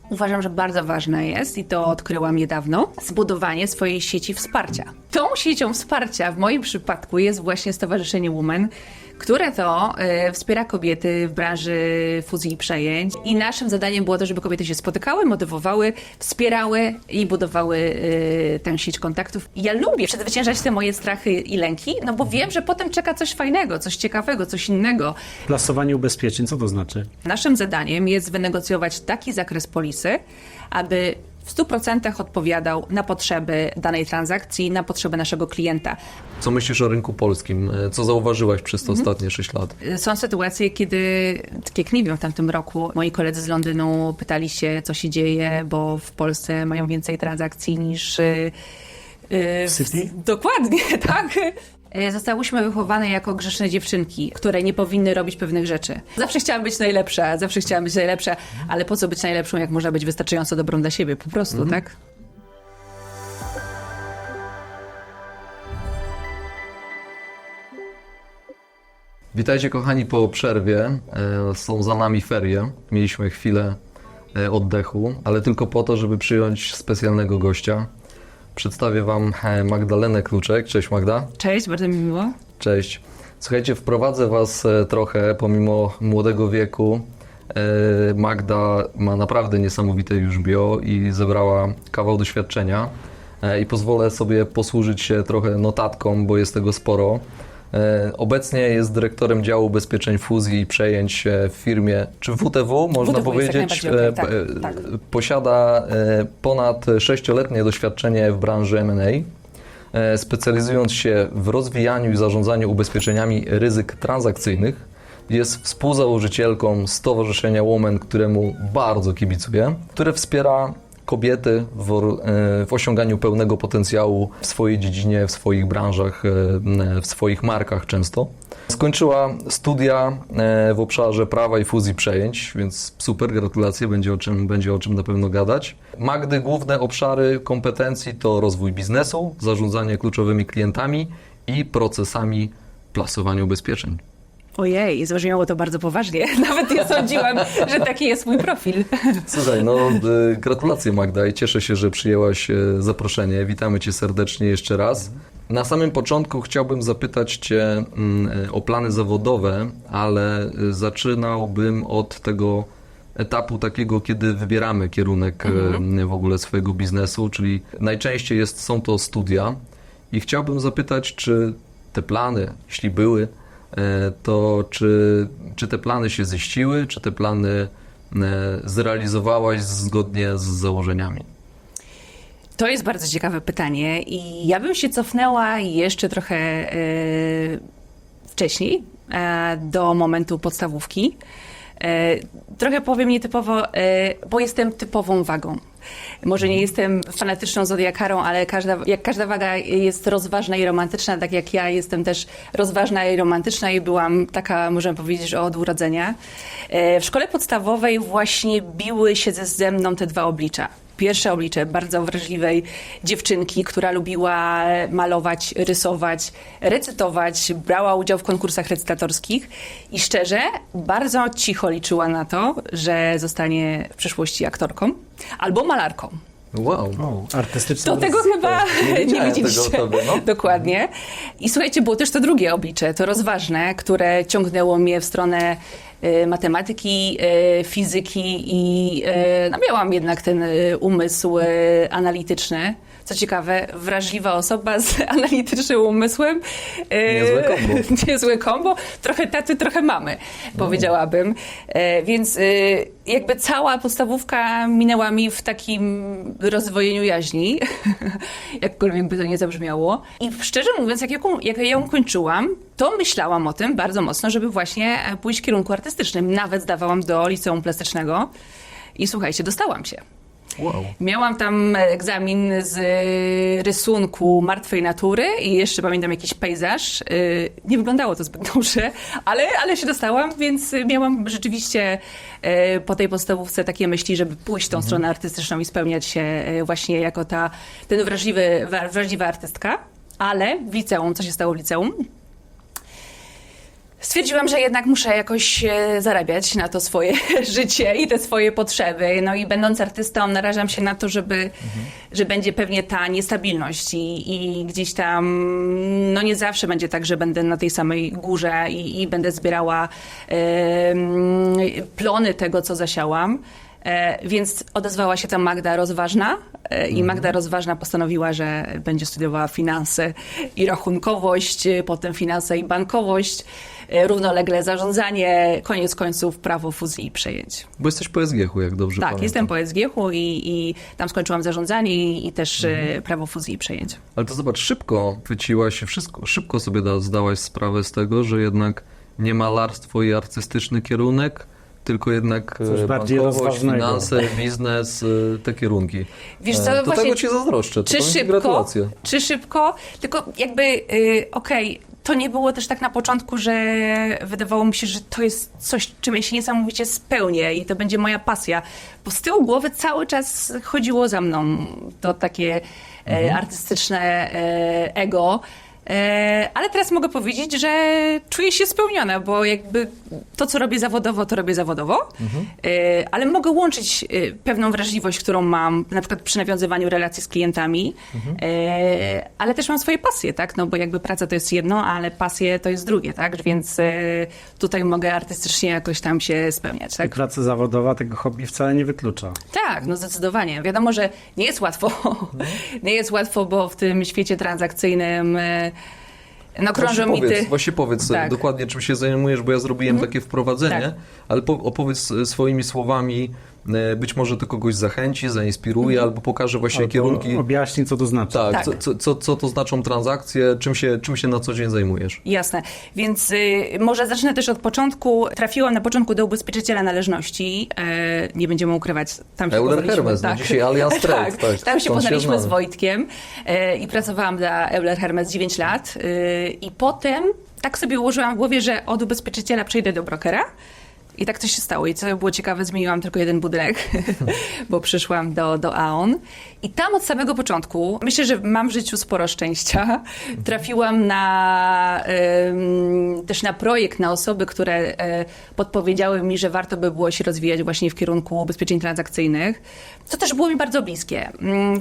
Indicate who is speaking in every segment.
Speaker 1: Uważam, że bardzo ważne jest, i to odkryłam niedawno, zbudowanie swojej sieci wsparcia. Tą siecią wsparcia w moim przypadku jest właśnie Stowarzyszenie WOM&AN, które to wspiera kobiety w branży fuzji i przejęć. I naszym zadaniem było to, żeby kobiety się spotykały, motywowały, wspierały i budowały tę sieć kontaktów. I ja lubię przezwyciężać te moje strachy i lęki, no bo wiem, że potem czeka coś fajnego, coś ciekawego, coś innego.
Speaker 2: Plasowanie ubezpieczeń, co to znaczy?
Speaker 1: Naszym zadaniem jest wynegocjować taki zakres polisy, aby w 100% odpowiadał na potrzeby danej transakcji, na potrzeby naszego klienta.
Speaker 3: Co myślisz o rynku polskim? Co zauważyłaś przez te ostatnie 6 lat?
Speaker 1: Są sytuacje, kiedy, tak jak nie wiem, w tamtym roku moi koledzy z Londynu pytali się, co się dzieje, bo w Polsce mają więcej transakcji niż
Speaker 2: w City?
Speaker 1: Dokładnie, tak. Zostałyśmy wychowane jako grzeczne dziewczynki, które nie powinny robić pewnych rzeczy. Zawsze chciałam być najlepsza, ale po co być najlepszą, jak można być wystarczająco dobrą dla siebie, po prostu, tak?
Speaker 3: Witajcie kochani po przerwie. Są za nami ferie. Mieliśmy chwilę oddechu, ale tylko po to, żeby przyjąć specjalnego gościa. Przedstawię Wam Magdalenę KLUCZEK. Cześć Magda.
Speaker 1: Cześć, bardzo mi miło.
Speaker 3: Cześć. Słuchajcie, wprowadzę Was trochę, pomimo młodego wieku. Magda ma naprawdę niesamowite już bio i zebrała kawał doświadczenia. I pozwolę sobie posłużyć się trochę notatką, bo jest tego sporo. Obecnie jest dyrektorem działu Ubezpieczeń Fuzji i Przejęć w firmie, czy WTW można powiedzieć.
Speaker 1: Tak.
Speaker 3: Posiada ponad 6-letnie doświadczenie w branży M&A, specjalizując się w rozwijaniu i zarządzaniu ubezpieczeniami ryzyk transakcyjnych. Jest współzałożycielką stowarzyszenia WOM&AN, któremu bardzo kibicuję, które wspiera kobiety w osiąganiu pełnego potencjału w swojej dziedzinie, w swoich branżach, w swoich markach często. Skończyła studia w obszarze prawa i fuzji przejęć, więc super, gratulacje, będzie o czym na pewno gadać. Magdy główne obszary kompetencji to rozwój biznesu, zarządzanie kluczowymi klientami i procesami plasowania ubezpieczeń.
Speaker 1: Ojej, zabrzmiało to bardzo poważnie. Nawet nie sądziłam, że taki jest mój profil.
Speaker 3: Słuchaj, gratulacje Magda i cieszę się, że przyjęłaś zaproszenie. Witamy Cię serdecznie jeszcze raz. Na samym początku chciałbym zapytać Cię o plany zawodowe, ale zaczynałbym od tego etapu takiego, kiedy wybieramy kierunek w ogóle swojego biznesu, czyli najczęściej są to studia i chciałbym zapytać, czy te plany, jeśli były, to czy te plany się ziściły, czy te plany zrealizowałaś zgodnie z założeniami?
Speaker 1: To jest bardzo ciekawe pytanie i ja bym się cofnęła jeszcze trochę wcześniej, do momentu podstawówki. Trochę powiem nietypowo, bo jestem typową wagą. Może nie jestem fanatyczną zodiakarą, ale jak każda waga jest rozważna i romantyczna, tak jak ja jestem też rozważna i romantyczna i byłam taka, możemy powiedzieć, że od urodzenia. W szkole podstawowej właśnie biły się ze mną te dwa oblicza. Pierwsze oblicze bardzo wrażliwej dziewczynki, która lubiła malować, rysować, recytować, brała udział w konkursach recytatorskich i szczerze bardzo cicho liczyła na to, że zostanie w przyszłości aktorką albo malarką.
Speaker 3: Wow.
Speaker 2: Artystyczne.
Speaker 1: Do tego chyba nie widzieliście. Dokładnie. I słuchajcie, było też to drugie oblicze, to rozważne, które ciągnęło mnie w stronę matematyki, fizyki i miałam jednak ten umysł analityczny. Co ciekawe, wrażliwa osoba z analitycznym umysłem.
Speaker 3: Niezłe kombo.
Speaker 1: Niezłe kombo. Trochę taty, trochę mamy, powiedziałabym. Więc jakby cała podstawówka minęła mi w takim rozdwojeniu jaźni. Jakkolwiek by to nie zabrzmiało. I szczerze mówiąc, jak ja ją kończyłam, to myślałam o tym bardzo mocno, żeby właśnie pójść w kierunku artystycznym. Nawet zdawałam do liceum plastycznego. I słuchajcie, dostałam się.
Speaker 3: Wow.
Speaker 1: Miałam tam egzamin z rysunku martwej natury i jeszcze pamiętam jakiś pejzaż. Nie wyglądało to zbyt dobrze, ale się dostałam, więc miałam rzeczywiście po tej podstawówce takie myśli, żeby pójść w tą stronę artystyczną i spełniać się właśnie jako ten wrażliwa artystka. Ale w liceum, co się stało w liceum? Stwierdziłam, że jednak muszę jakoś zarabiać na to swoje życie i te swoje potrzeby. No i będąc artystą narażam się na to, że będzie pewnie ta niestabilność i gdzieś tam, no nie zawsze będzie tak, że będę na tej samej górze i będę zbierała plony tego, co zasiałam. Więc odezwała się tam Magda Rozważna i Magda Rozważna postanowiła, że będzie studiowała finanse i rachunkowość, potem finanse i bankowość, równolegle zarządzanie, koniec końców prawo fuzji i przejęć.
Speaker 3: Bo jesteś po SGH-u, jak dobrze
Speaker 1: Tak,
Speaker 3: pamiętam.
Speaker 1: jestem po SGH-u i tam skończyłam zarządzanie i też prawo fuzji i przejęć.
Speaker 3: Ale to zobacz, szybko chwyciłaś się wszystko, szybko sobie zdałaś sprawę z tego, że jednak nie malarstwo i artystyczny kierunek, tylko jednak
Speaker 2: Coś bardziej
Speaker 3: bankowość,
Speaker 2: rozważnego.
Speaker 3: finanse, biznes, te kierunki.
Speaker 1: Wiesz co,
Speaker 3: To
Speaker 1: właśnie,
Speaker 3: tego ci zazdroszczę. To gratulacje.
Speaker 1: Czy szybko, tylko jakby okej, to nie było też tak na początku, że wydawało mi się, że to jest coś, czym ja się niesamowicie spełnię i to będzie moja pasja, bo z tyłu głowy cały czas chodziło za mną to takie artystyczne ego. Ale teraz mogę powiedzieć, że czuję się spełniona, bo jakby to, co robię zawodowo, to robię zawodowo, ale mogę łączyć pewną wrażliwość, którą mam, na przykład przy nawiązywaniu relacji z klientami, ale też mam swoje pasje, tak? No bo jakby praca to jest jedno, ale pasje to jest drugie, tak? Więc tutaj mogę artystycznie jakoś tam się spełniać,
Speaker 2: I
Speaker 1: tak?
Speaker 2: praca zawodowa tego hobby wcale nie wyklucza.
Speaker 1: Tak, no zdecydowanie. Wiadomo, że nie jest łatwo. Nie jest łatwo, bo w tym świecie transakcyjnym no krążą mity.
Speaker 3: Właśnie powiedz
Speaker 1: Tak.
Speaker 3: dokładnie, czym się zajmujesz, bo ja zrobiłem takie wprowadzenie,
Speaker 1: Tak.
Speaker 3: ale opowiedz swoimi słowami, być może to kogoś zachęci, zainspiruje, albo pokaże właśnie
Speaker 2: Albo
Speaker 3: kierunki.
Speaker 2: objaśni, co to znaczy.
Speaker 3: Tak,
Speaker 1: Tak.
Speaker 3: Co to znaczą transakcje, czym się na co dzień zajmujesz?
Speaker 1: Jasne. Więc może zacznę też od początku. Trafiłam na początku do ubezpieczyciela należności. Nie będziemy ukrywać. Tam się
Speaker 3: Euler
Speaker 1: poznaliśmy.
Speaker 3: Hermes, no dzisiaj Allianz Trade. Tak,
Speaker 1: tam się
Speaker 3: stąd
Speaker 1: poznaliśmy z
Speaker 3: znamy.
Speaker 1: Wojtkiem i pracowałam dla Euler Hermes 9 lat. I potem tak sobie ułożyłam w głowie, że od ubezpieczyciela przejdę do brokera. I tak to się stało. I co było ciekawe, zmieniłam tylko jeden budynek, bo przyszłam do AON. I tam od samego początku, myślę, że mam w życiu sporo szczęścia. Trafiłam też na projekt, na osoby, które podpowiedziały mi, że warto by było się rozwijać właśnie w kierunku ubezpieczeń transakcyjnych. To też było mi bardzo bliskie,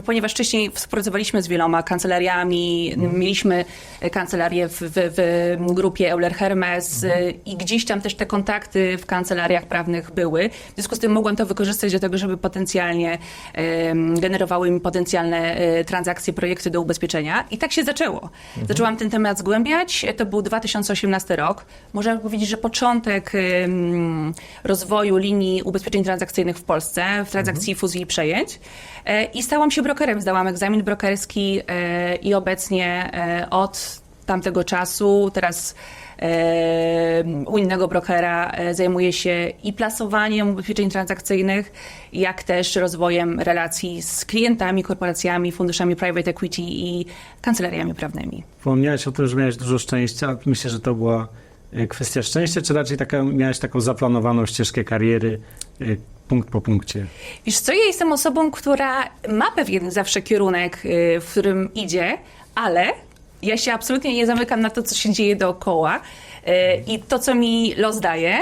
Speaker 1: ponieważ wcześniej współpracowaliśmy z wieloma kancelariami, mieliśmy kancelarię w grupie Euler Hermes i gdzieś tam też te kontakty w kancelariach prawnych były. W związku z tym mogłam to wykorzystać do tego, żeby potencjalnie generowały mi potencjalne transakcje, projekty do ubezpieczenia. I tak się zaczęło. Zaczęłam ten temat zgłębiać. To był 2018 rok. Można powiedzieć, że początek rozwoju linii ubezpieczeń transakcyjnych w Polsce, w transakcji fuzji i przejęć. I stałam się brokerem. Zdałam egzamin brokerski i obecnie od tamtego czasu, teraz u innego brokera zajmuję się i plasowaniem ubezpieczeń transakcyjnych, jak też rozwojem relacji z klientami, korporacjami, funduszami private equity i kancelariami prawnymi.
Speaker 2: Wspomniałeś o tym, że miałeś dużo szczęścia. Myślę, że to była kwestia szczęścia, czy raczej miałeś taką zaplanowaną ścieżkę kariery, punkt po punkcie?
Speaker 1: Wiesz co, ja jestem osobą, która ma pewien zawsze kierunek, w którym idzie, ale ja się absolutnie nie zamykam na to, co się dzieje dookoła i to, co mi los daje.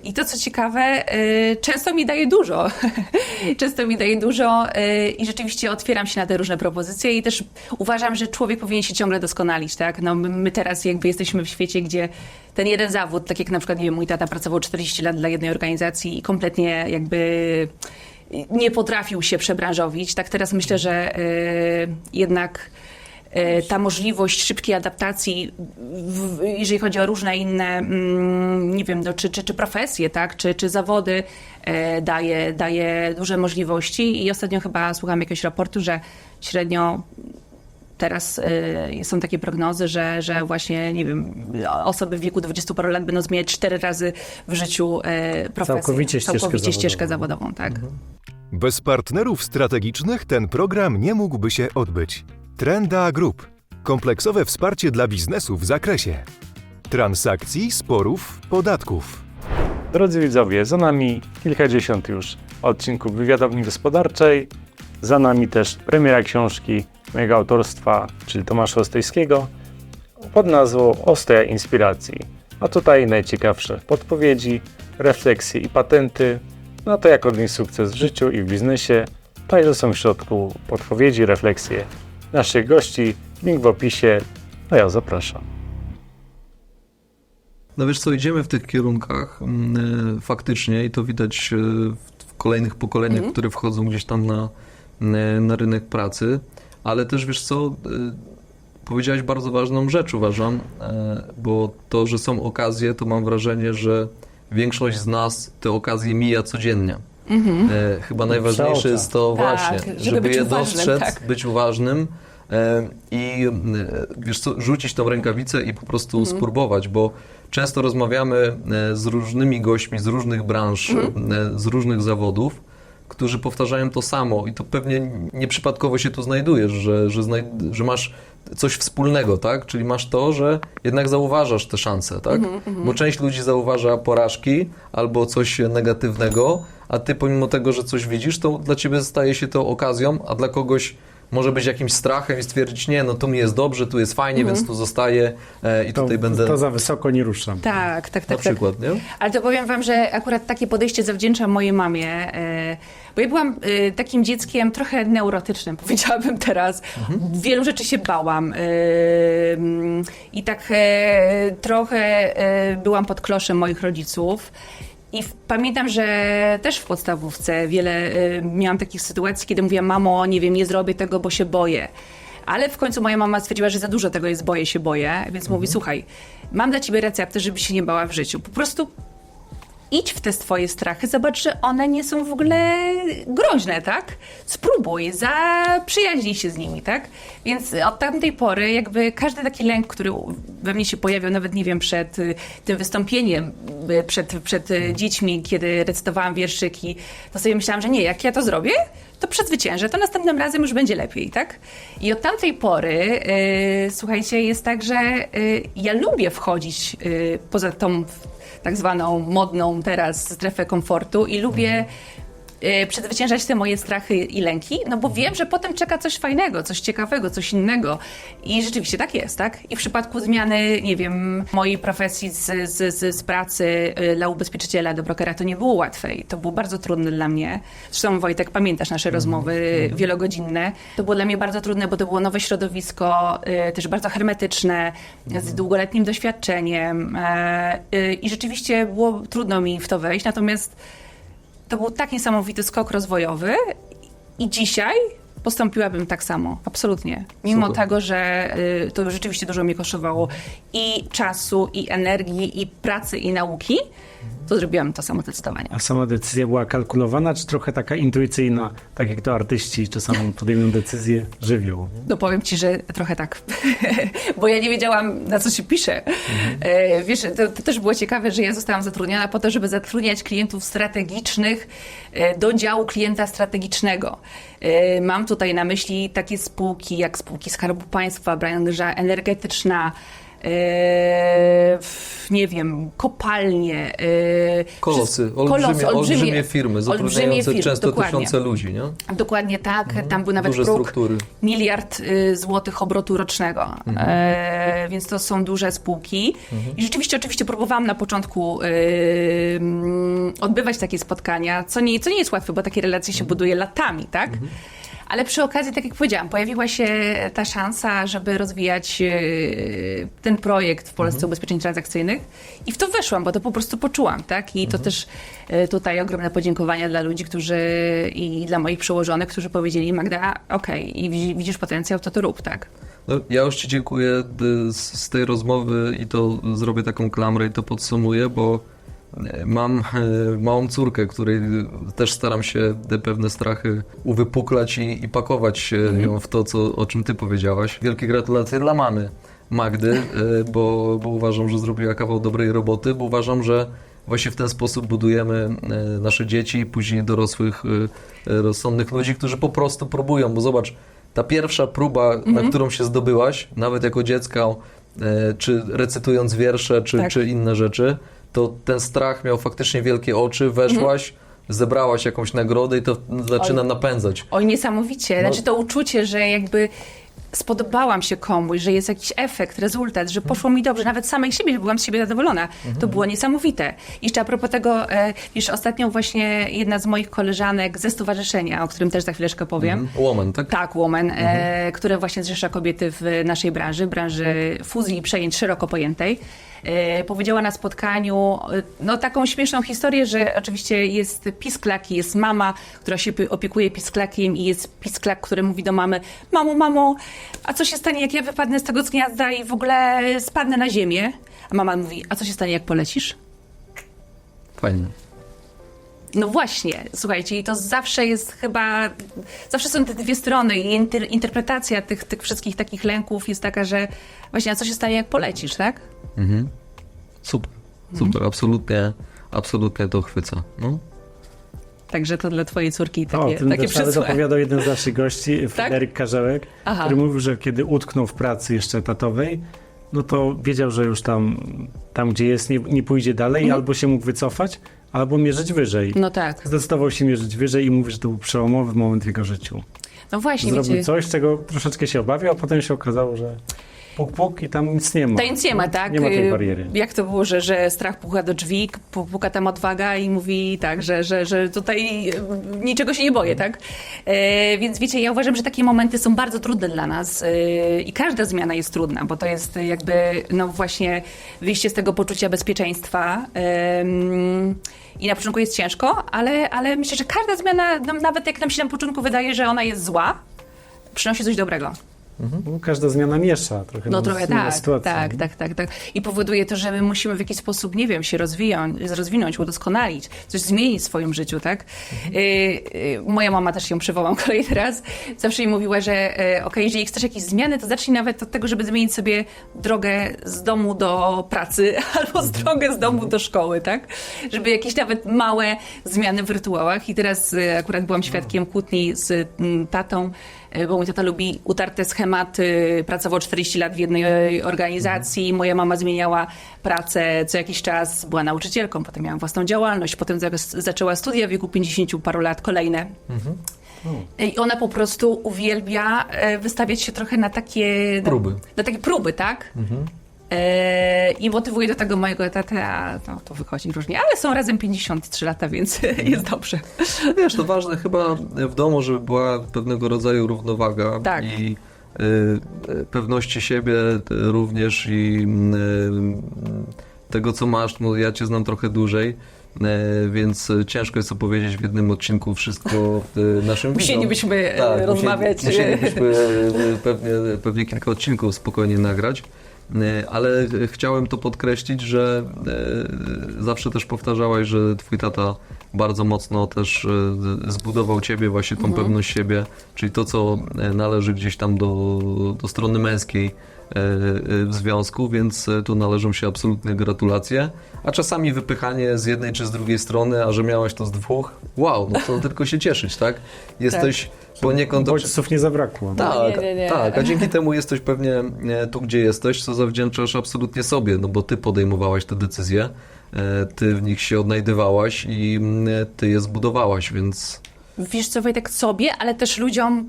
Speaker 1: I to, co ciekawe, często mi daje dużo. Często mi daje dużo i rzeczywiście otwieram się na te różne propozycje i też uważam, że człowiek powinien się ciągle doskonalić, tak? No, my teraz jakby jesteśmy w świecie, gdzie ten jeden zawód, tak jak na przykład, nie wiem, mój tata pracował 40 lat dla jednej organizacji i kompletnie jakby nie potrafił się przebranżowić. Tak teraz myślę, że jednak ta możliwość szybkiej adaptacji, jeżeli chodzi o różne inne, nie wiem, czy profesje, tak, czy zawody, daje duże możliwości i ostatnio chyba słuchałam jakiegoś raportu, że średnio teraz są takie prognozy, że właśnie, nie wiem, osoby w wieku 20 paru lat będą zmieniać 4 razy w życiu profesję.
Speaker 2: Całkowicie
Speaker 1: ścieżkę zawodową, tak.
Speaker 4: Bez partnerów strategicznych ten program nie mógłby się odbyć. Trenda Group. Kompleksowe wsparcie dla biznesu w zakresie transakcji, sporów, podatków.
Speaker 5: Drodzy widzowie, za nami kilkadziesiąt już odcinków Wywiadowni Gospodarczej. Za nami też premiera książki mojego autorstwa, czyli Tomasza Ostojskiego, pod nazwą Ostoja Inspiracji. A tutaj najciekawsze podpowiedzi, refleksje i patenty na to, jak odnieść sukces w życiu i w biznesie. Także są w środku podpowiedzi, refleksje naszych gości. Link w opisie. A ja zapraszam.
Speaker 3: No wiesz co, idziemy w tych kierunkach faktycznie i to widać w kolejnych pokoleniach, które wchodzą gdzieś tam na rynek pracy, ale też wiesz co, powiedziałeś bardzo ważną rzecz, uważam, bo to, że są okazje, to mam wrażenie, że większość z nas te okazje mija codziennie. Chyba najważniejsze jest to właśnie, żeby je dostrzec, być uważnym i wiesz co, rzucić tą rękawicę i po prostu spróbować, bo często rozmawiamy z różnymi gośćmi z różnych branż, z różnych zawodów, którzy powtarzają to samo i to pewnie nieprzypadkowo się tu znajdujesz, że masz coś wspólnego, tak? Czyli masz to, że jednak zauważasz te szanse, tak? Bo część ludzi zauważa porażki albo coś negatywnego, a ty pomimo tego, że coś widzisz, to dla ciebie staje się to okazją, a dla kogoś może być jakimś strachem i stwierdzić, nie, no tu mi jest dobrze, tu jest fajnie, więc tu zostaję i tutaj będę...
Speaker 2: To za wysoko nie ruszam.
Speaker 1: Tak.
Speaker 3: Na przykład, nie?
Speaker 1: Ale to powiem wam, że akurat takie podejście zawdzięczam mojej mamie, bo ja byłam takim dzieckiem trochę neurotycznym, powiedziałabym teraz. Wielu rzeczy się bałam i tak trochę byłam pod kloszem moich rodziców. I pamiętam, że też w podstawówce miałam takich sytuacji, kiedy mówiłam, mamo, nie wiem, nie zrobię tego, bo się boję. Ale w końcu moja mama stwierdziła, że za dużo tego jest, boję się, więc mówi, słuchaj, mam dla ciebie receptę, żeby się nie bała w życiu. Po prostu idź w te swoje strachy, zobacz, że one nie są w ogóle groźne, tak? Spróbuj, zaprzyjaźnij się z nimi, tak? Więc od tamtej pory jakby każdy taki lęk, który we mnie się pojawiał, nawet nie wiem, przed tym wystąpieniem, przed dziećmi, kiedy recytowałam wierszyki, to sobie myślałam, że nie, jak ja to zrobię, to przezwyciężę, to następnym razem już będzie lepiej, tak? I od tamtej pory, słuchajcie, jest tak, że ja lubię wchodzić poza tą tak zwaną modną teraz strefę komfortu i lubię przezwyciężać te moje strachy i lęki, no bo wiem, że potem czeka coś fajnego, coś ciekawego, coś innego. I rzeczywiście tak jest, tak? I w przypadku zmiany, nie wiem, mojej profesji z pracy dla ubezpieczyciela do brokera, to nie było łatwe i to było bardzo trudne dla mnie. Zresztą, Wojtek, pamiętasz nasze rozmowy wielogodzinne. To było dla mnie bardzo trudne, bo to było nowe środowisko, też bardzo hermetyczne, z długoletnim doświadczeniem i rzeczywiście było trudno mi w to wejść, natomiast to był tak niesamowity skok rozwojowy i dzisiaj postąpiłabym tak samo, absolutnie. Mimo tego, że to rzeczywiście dużo mnie kosztowało i czasu, i energii, i pracy, i nauki, to zrobiłam to samo zdecydowanie.
Speaker 2: A sama decyzja była kalkulowana, czy trochę taka intuicyjna, tak jak to artyści czasami podejmują decyzję żywioł?
Speaker 1: No powiem ci, że trochę tak, bo ja nie wiedziałam, na co się pisze. Wiesz, to też było ciekawe, że ja zostałam zatrudniona po to, żeby zatrudniać klientów strategicznych do działu klienta strategicznego. Mam tutaj na myśli takie spółki, jak spółki Skarbu Państwa, branża energetyczna, nie wiem, kopalnie.
Speaker 3: Kolosy, olbrzymie firmy, zatrudniające często tysiące ludzi, nie?
Speaker 1: Dokładnie tak, tam był nawet
Speaker 3: duże
Speaker 1: próg
Speaker 3: struktury.
Speaker 1: 1 miliard złotych obrotu rocznego, więc to są duże spółki. I rzeczywiście, oczywiście próbowałam na początku odbywać takie spotkania, co nie jest łatwe, bo takie relacje się buduje latami, tak? Ale przy okazji, tak jak powiedziałam, pojawiła się ta szansa, żeby rozwijać ten projekt w Polsce ubezpieczeń transakcyjnych i w to weszłam, bo to po prostu poczułam, tak? I to też tutaj ogromne podziękowania dla ludzi, i dla moich przełożonych, którzy powiedzieli, Magda, okej, i widzisz potencjał, to rób, tak?
Speaker 3: No, ja już ci dziękuję z tej rozmowy i to zrobię taką klamrę i to podsumuję, bo mam małą córkę, której też staram się te pewne strachy uwypuklać i pakować ją w to, o czym ty powiedziałaś. Wielkie gratulacje dla mamy Magdy, bo uważam, że zrobiła kawał dobrej roboty, bo uważam, że właśnie w ten sposób budujemy nasze dzieci, później dorosłych, rozsądnych ludzi, którzy po prostu próbują, bo zobacz, ta pierwsza próba, na którą się zdobyłaś, nawet jako dziecko, czy recytując wiersze, czy inne rzeczy, to ten strach miał faktycznie wielkie oczy, weszłaś, zebrałaś jakąś nagrodę i to zaczyna napędzać.
Speaker 1: Oj, niesamowicie. Znaczy to uczucie, że jakby spodobałam się komuś, że jest jakiś efekt, rezultat, że poszło mi dobrze, nawet samej siebie, że byłam z siebie zadowolona. To było niesamowite. I jeszcze a propos tego, wiesz, ostatnio właśnie jedna z moich koleżanek ze stowarzyszenia, o którym też za chwileczkę powiem.
Speaker 3: WOM&AN, tak?
Speaker 1: Tak, WOM&AN, które właśnie zrzesza kobiety w naszej branży fuzji i przejęć szeroko pojętej. Powiedziała na spotkaniu no, taką śmieszną historię, że oczywiście jest pisklak i jest mama, która się opiekuje pisklakiem i jest pisklak, który mówi do mamy: mamo, a co się stanie, jak ja wypadnę z tego gniazda i w ogóle spadnę na ziemię? A mama mówi: a co się stanie, jak polecisz?
Speaker 3: Fajnie.
Speaker 1: No właśnie, słuchajcie, i to zawsze jest chyba, zawsze są te dwie strony i interpretacja tych wszystkich takich lęków jest taka, że właśnie, a co się stanie, jak polecisz, tak?
Speaker 3: Super, absolutnie to chwyca. No.
Speaker 1: Także to dla twojej córki
Speaker 2: O,
Speaker 1: takie
Speaker 2: tym też nawet
Speaker 1: przesłanie.
Speaker 2: opowiadał jeden z naszych gości, Fryderyk Karzełek,
Speaker 1: Aha.
Speaker 2: który mówił, że kiedy utknął w pracy jeszcze etatowej, no to wiedział, że już tam gdzie jest, nie pójdzie dalej, albo się mógł wycofać, albo mierzyć wyżej.
Speaker 1: No tak.
Speaker 2: Zdecydował się mierzyć wyżej i mówi, że to był przełomowy moment w jego życiu.
Speaker 1: No właśnie,
Speaker 2: Zrobił
Speaker 1: wiecie,
Speaker 2: coś, czego troszeczkę się obawiał, a potem się okazało, że puk i tam nic nie ma.
Speaker 1: to nic nie ma, tak?
Speaker 2: Nie ma tej bariery.
Speaker 1: Jak to było, że strach puka do drzwi, puka tam odwaga i mówi tak, że tutaj niczego się nie boję, tak? Więc wiecie, ja uważam, że takie momenty są bardzo trudne dla nas i każda zmiana jest trudna, bo to jest jakby, no właśnie wyjście z tego poczucia bezpieczeństwa i na początku jest ciężko, ale myślę, że każda zmiana, no, nawet jak nam się na początku wydaje, że ona jest zła, przynosi coś dobrego.
Speaker 2: Bo każda zmiana miesza trochę.
Speaker 1: No trochę
Speaker 2: nowa
Speaker 1: tak,
Speaker 2: sytuacja.
Speaker 1: tak. I powoduje to, że my musimy w jakiś sposób, nie wiem, się rozwinąć, udoskonalić, coś zmienić w swoim życiu, tak? Moja mama też ją przywołam kolejny raz. Zawsze mi mówiła, że okej, jeżeli chcesz jakieś zmiany, to zacznij nawet od tego, żeby zmienić sobie drogę z domu do pracy albo drogę z domu do szkoły, tak? Żeby jakieś nawet małe zmiany w rytuałach. I teraz akurat byłam świadkiem kłótni z tatą, bo mój tata lubi utarte schematy, pracował 40 lat w jednej organizacji, moja mama zmieniała pracę co jakiś czas, była nauczycielką, potem miała własną działalność, potem zaczęła studia w wieku 50 paru lat, kolejne. I ona po prostu uwielbia wystawiać się trochę na takie
Speaker 3: Próby.
Speaker 1: Na takie próby, tak? I motywuje do tego mojego tatę, a to wychodzi różnie, ale są razem 53 lata, więc jest dobrze.
Speaker 3: Wiesz, to ważne chyba w domu, żeby była pewnego rodzaju równowaga
Speaker 1: Tak.
Speaker 3: i pewności siebie również i tego, co masz. No, ja cię znam trochę dłużej, więc ciężko jest opowiedzieć w jednym odcinku wszystko naszym widzom.
Speaker 1: Musielibyśmy rozmawiać.
Speaker 3: Musielibyśmy pewnie kilka odcinków spokojnie nagrać. Ale chciałem to podkreślić, że zawsze też powtarzałaś, że twój tata bardzo mocno też zbudował ciebie, właśnie tą pewność siebie, czyli to, co należy gdzieś tam do strony męskiej w związku, więc tu należą się absolutnie gratulacje. A czasami wypychanie z jednej czy z drugiej strony, a że miałaś to z dwóch, wow, no to tylko się cieszyć, tak? Jesteś poniekąd...
Speaker 2: Bodźców nie zabrakło.
Speaker 3: Tak,
Speaker 1: Nie.
Speaker 3: tak, a dzięki temu jesteś pewnie tu, gdzie jesteś, co zawdzięczasz absolutnie sobie, no bo ty podejmowałaś te decyzje, ty w nich się odnajdywałaś i ty je zbudowałaś, więc...
Speaker 1: Wiesz co, Wojtek, sobie, ale też ludziom,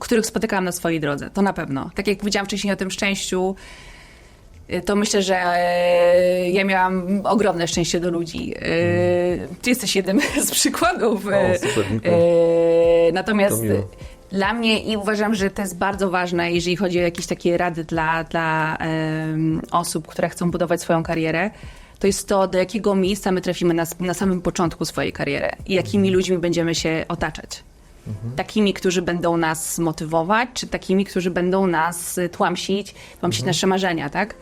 Speaker 1: których spotykałam na swojej drodze, to na pewno. Tak jak powiedziałam wcześniej o tym szczęściu, to myślę, że ja miałam ogromne szczęście do ludzi. Ty jesteś jednym z przykładów.
Speaker 3: super,
Speaker 1: Natomiast
Speaker 3: to miło.
Speaker 1: dla mnie i uważam, że to jest bardzo ważne, jeżeli chodzi o jakieś takie rady dla osób, które chcą budować swoją karierę, to jest to, do jakiego miejsca my trafimy na samym początku swojej kariery i jakimi ludźmi będziemy się otaczać. Takimi, którzy będą nas motywować, czy takimi, którzy będą nas tłamsić nasze marzenia, tak?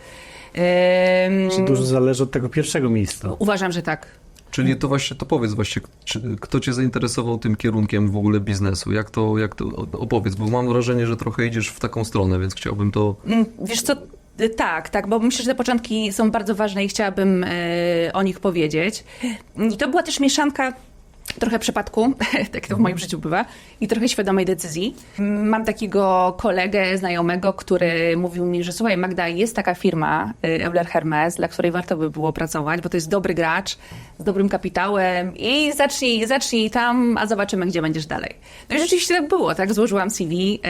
Speaker 2: Dużo zależy od tego pierwszego miejsca.
Speaker 1: Uważam, że tak.
Speaker 3: Czyli to właśnie, to powiedz właśnie, kto cię zainteresował tym kierunkiem w ogóle biznesu? Jak to opowiedz, bo mam wrażenie, że trochę idziesz w taką stronę, więc chciałbym to...
Speaker 1: Wiesz co, tak, bo myślę, że te początki są bardzo ważne i chciałabym o nich powiedzieć. I to była też mieszanka trochę przypadku, tak to w moim życiu bywa, i trochę świadomej decyzji. Mam takiego kolegę, znajomego, który mówił mi, że słuchaj Magda, jest taka firma Euler Hermes, dla której warto by było pracować, bo to jest dobry gracz, z dobrym kapitałem i zacznij tam, a zobaczymy, gdzie będziesz dalej. No i rzeczywiście tak było, tak? Złożyłam CV,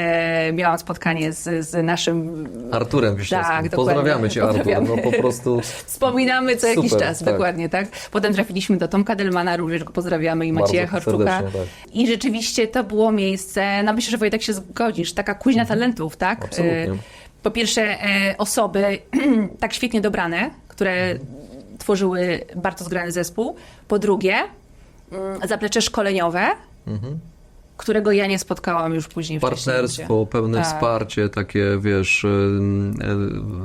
Speaker 1: miałam spotkanie z naszym...
Speaker 3: Arturem Wiśniewskim.
Speaker 1: Tak,
Speaker 3: pozdrawiamy Cię, Artur.
Speaker 1: pozdrawiamy.
Speaker 3: No po prostu...
Speaker 1: Wspominamy co jakiś
Speaker 3: Super,
Speaker 1: czas,
Speaker 3: tak.
Speaker 1: dokładnie, tak? Potem trafiliśmy do Tomka Delmana, również go pozdrawiamy, i Macieja
Speaker 3: Bardzo
Speaker 1: Harczuka.
Speaker 3: serdecznie, tak.
Speaker 1: I rzeczywiście to było miejsce, no myślę, że Wojtek się zgodzisz, taka kuźnia talentów, tak?
Speaker 3: Absolutnie.
Speaker 1: Po pierwsze osoby tak świetnie dobrane, które tworzyły bardzo zgrany zespół. Po drugie zaplecze szkoleniowe, którego ja nie spotkałam już później w
Speaker 3: Partnerstwo, pełne
Speaker 1: Tak.
Speaker 3: wsparcie, takie wiesz,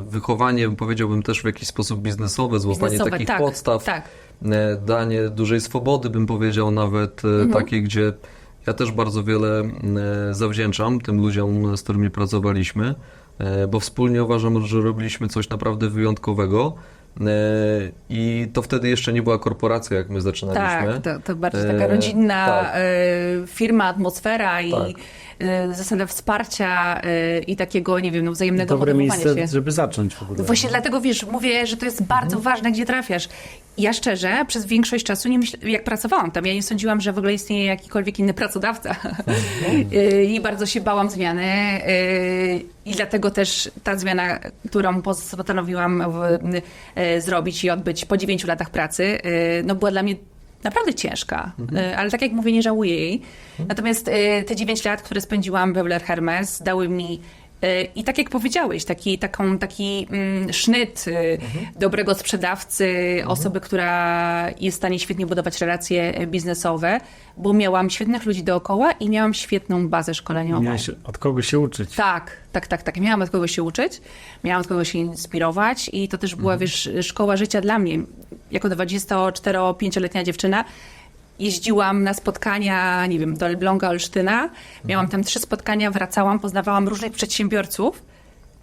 Speaker 3: wychowanie, powiedziałbym też w jakiś sposób biznesowe, złapanie
Speaker 1: Biznesowe,
Speaker 3: takich
Speaker 1: tak,
Speaker 3: podstaw,
Speaker 1: tak.
Speaker 3: Danie dużej swobody, bym powiedział nawet, takiej, gdzie ja też bardzo wiele zawdzięczam tym ludziom, z którymi pracowaliśmy, bo wspólnie uważam, że robiliśmy coś naprawdę wyjątkowego. I to wtedy jeszcze nie była korporacja, jak my zaczynaliśmy.
Speaker 1: Tak, to bardziej taka rodzinna
Speaker 3: tak.
Speaker 1: firma, atmosfera i
Speaker 3: Tak.
Speaker 1: zasada wsparcia i takiego, nie wiem, no, wzajemnego
Speaker 2: Dobre
Speaker 1: motywowania
Speaker 2: miejsce,
Speaker 1: się.
Speaker 2: żeby zacząć w ogóle.
Speaker 1: Właśnie dlatego, wiesz, mówię, że to jest bardzo ważne, gdzie trafiasz. Ja szczerze, przez większość czasu, jak pracowałam tam, ja nie sądziłam, że w ogóle istnieje jakikolwiek inny pracodawca. I bardzo się bałam zmiany. I dlatego też ta zmiana, którą postanowiłam zrobić i odbyć po 9 latach pracy, no była dla mnie naprawdę ciężka, ale tak jak mówię, nie żałuję jej. Natomiast te 9 lat, które spędziłam w Euler Hermes, dały mi i tak jak powiedziałeś, taki sznyt dobrego sprzedawcy, osoby, która jest w stanie świetnie budować relacje biznesowe, bo miałam świetnych ludzi dookoła i miałam świetną bazę szkoleniową.
Speaker 2: Miałeś od kogo się uczyć.
Speaker 1: Tak. Miałam od kogo się uczyć, miałam od kogo się inspirować i to też była, wiesz, szkoła życia dla mnie. Jako 24-5-letnia dziewczyna jeździłam na spotkania, nie wiem, do Elbląga, Olsztyna. Miałam tam 3 spotkania, wracałam, poznawałam różnych przedsiębiorców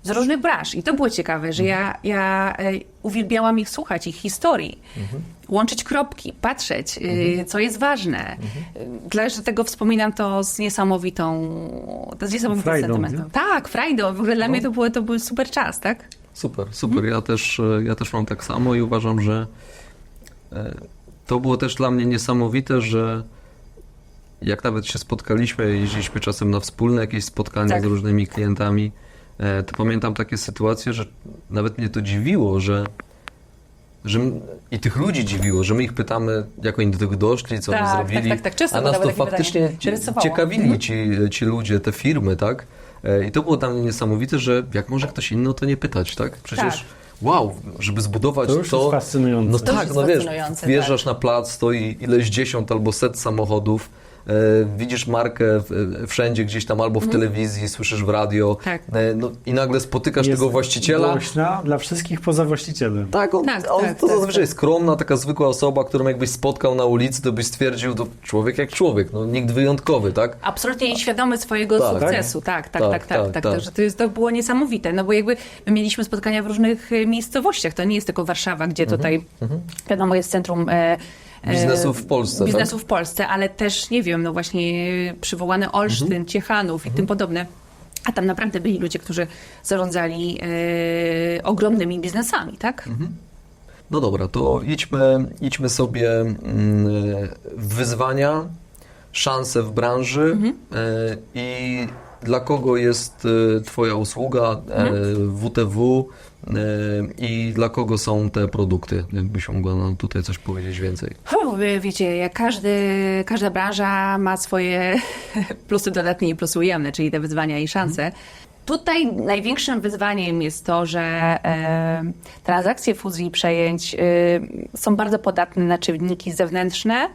Speaker 1: z różnych branż. I to było ciekawe, że ja uwielbiałam ich słuchać, ich historii. Łączyć kropki, patrzeć, co jest ważne. Dlatego wspominam to z niesamowitym
Speaker 2: Frajdą,
Speaker 1: sentymentem.
Speaker 2: nie?
Speaker 1: Tak, frajdą. W ogóle dla mnie to był super czas, tak?
Speaker 3: Super. Ja też mam tak samo i uważam, że to było też dla mnie niesamowite, że jak nawet się spotkaliśmy, jeździliśmy czasem na wspólne jakieś spotkania
Speaker 1: Tak.
Speaker 3: z różnymi klientami, to pamiętam takie sytuacje, że nawet mnie to dziwiło, że i tych ludzi dziwiło, że my ich pytamy, jak oni do tego doszli, co oni zrobili,
Speaker 1: tak. Często
Speaker 3: a nas
Speaker 1: zadały
Speaker 3: to
Speaker 1: takie
Speaker 3: faktycznie
Speaker 1: pytania. Interesowało.
Speaker 3: ciekawili ci ludzie, te firmy, tak? I to było dla mnie niesamowite, że jak może ktoś inny o to nie pytać, tak? Przecież
Speaker 1: Tak.
Speaker 3: wow, żeby zbudować
Speaker 2: To już jest fascynujące.
Speaker 3: No
Speaker 1: To już
Speaker 3: tak,
Speaker 1: jest
Speaker 3: no wiesz,
Speaker 1: fascynujące,
Speaker 3: wjeżdżasz na plac, stoi ileś 10 albo 100 samochodów, widzisz markę wszędzie gdzieś tam, albo w telewizji, słyszysz w radio,
Speaker 1: Tak.
Speaker 3: no i nagle spotykasz
Speaker 2: Jest
Speaker 3: tego właściciela.
Speaker 2: głośna dla wszystkich poza właścicielem.
Speaker 3: Tak, on
Speaker 1: Tak,
Speaker 3: to
Speaker 1: tak,
Speaker 3: zazwyczaj
Speaker 1: tak.
Speaker 3: skromna, taka zwykła osoba, którą jakbyś spotkał na ulicy, to byś stwierdził, to człowiek jak człowiek, no nikt wyjątkowy, tak?
Speaker 1: Absolutnie nieświadomy swojego
Speaker 3: Tak.
Speaker 1: sukcesu. Tak.
Speaker 3: Tak.
Speaker 1: Że to było niesamowite, no bo jakby my mieliśmy spotkania w różnych miejscowościach. To nie jest tylko Warszawa, gdzie tutaj, wiadomo, jest centrum
Speaker 3: Biznesu w Polsce,
Speaker 1: biznesu
Speaker 3: tak?
Speaker 1: w Polsce, ale też, nie wiem, no właśnie przywołany Olsztyn, Ciechanów i tym podobne. A tam naprawdę byli ludzie, którzy zarządzali ogromnymi biznesami, tak?
Speaker 3: No dobra, to idźmy sobie w wyzwania, szanse w branży i dla kogo jest Twoja usługa, WTW i dla kogo są te produkty? Jakbyś mogła nam tutaj coś powiedzieć więcej.
Speaker 1: Wiecie, jak każda branża ma swoje plusy dodatnie i plusy ujemne, czyli te wyzwania i szanse. Tutaj największym wyzwaniem jest to, że transakcje fuzji i przejęć są bardzo podatne na czynniki zewnętrzne,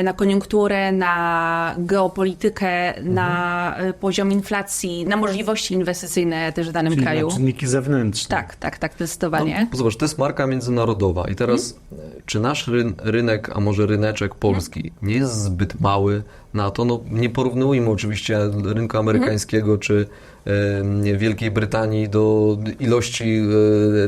Speaker 1: na koniunkturę, na geopolitykę, na poziom inflacji, na możliwości inwestycyjne też w danym
Speaker 2: Czyli
Speaker 1: kraju.
Speaker 2: na czynniki zewnętrzne.
Speaker 1: Tak, zdecydowanie.
Speaker 3: No, zobacz, to jest marka międzynarodowa i teraz czy nasz rynek, a może ryneczek polski nie jest zbyt mały na to. No, nie porównujmy oczywiście rynku amerykańskiego czy Wielkiej Brytanii do ilości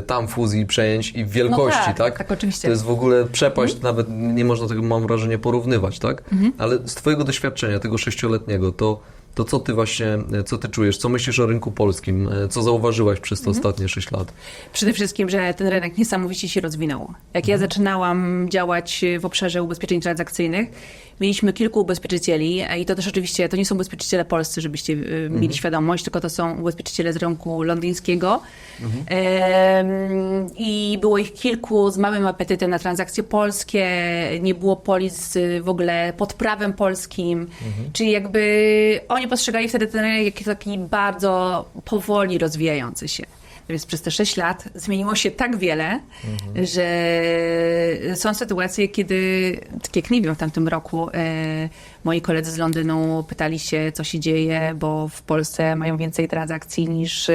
Speaker 3: tam fuzji, przejęć i wielkości,
Speaker 1: no
Speaker 3: tak?
Speaker 1: Tak, oczywiście.
Speaker 3: To jest w ogóle przepaść, nawet nie można tego, mam wrażenie, porównywać, tak? Ale z twojego doświadczenia, tego 6-letniego, to co ty właśnie, co ty czujesz? Co myślisz o rynku polskim? Co zauważyłaś przez te ostatnie 6 lat?
Speaker 1: Przede wszystkim, że ten rynek niesamowicie się rozwinął. Jak ja zaczynałam działać w obszarze ubezpieczeń transakcyjnych, mieliśmy kilku ubezpieczycieli i to też oczywiście, to nie są ubezpieczyciele polscy, żebyście mieli świadomość, tylko to są ubezpieczyciele z rynku londyńskiego. I było ich kilku z małym apetytem na transakcje polskie, nie było polis w ogóle pod prawem polskim, czyli jakby oni postrzegali wtedy ten rynek jako taki bardzo powoli rozwijający się. Więc przez te 6 lat zmieniło się tak wiele, że są sytuacje, kiedy, tak jak nie wiem, w tamtym roku moi koledzy z Londynu pytali się, co się dzieje, bo w Polsce mają więcej transakcji niż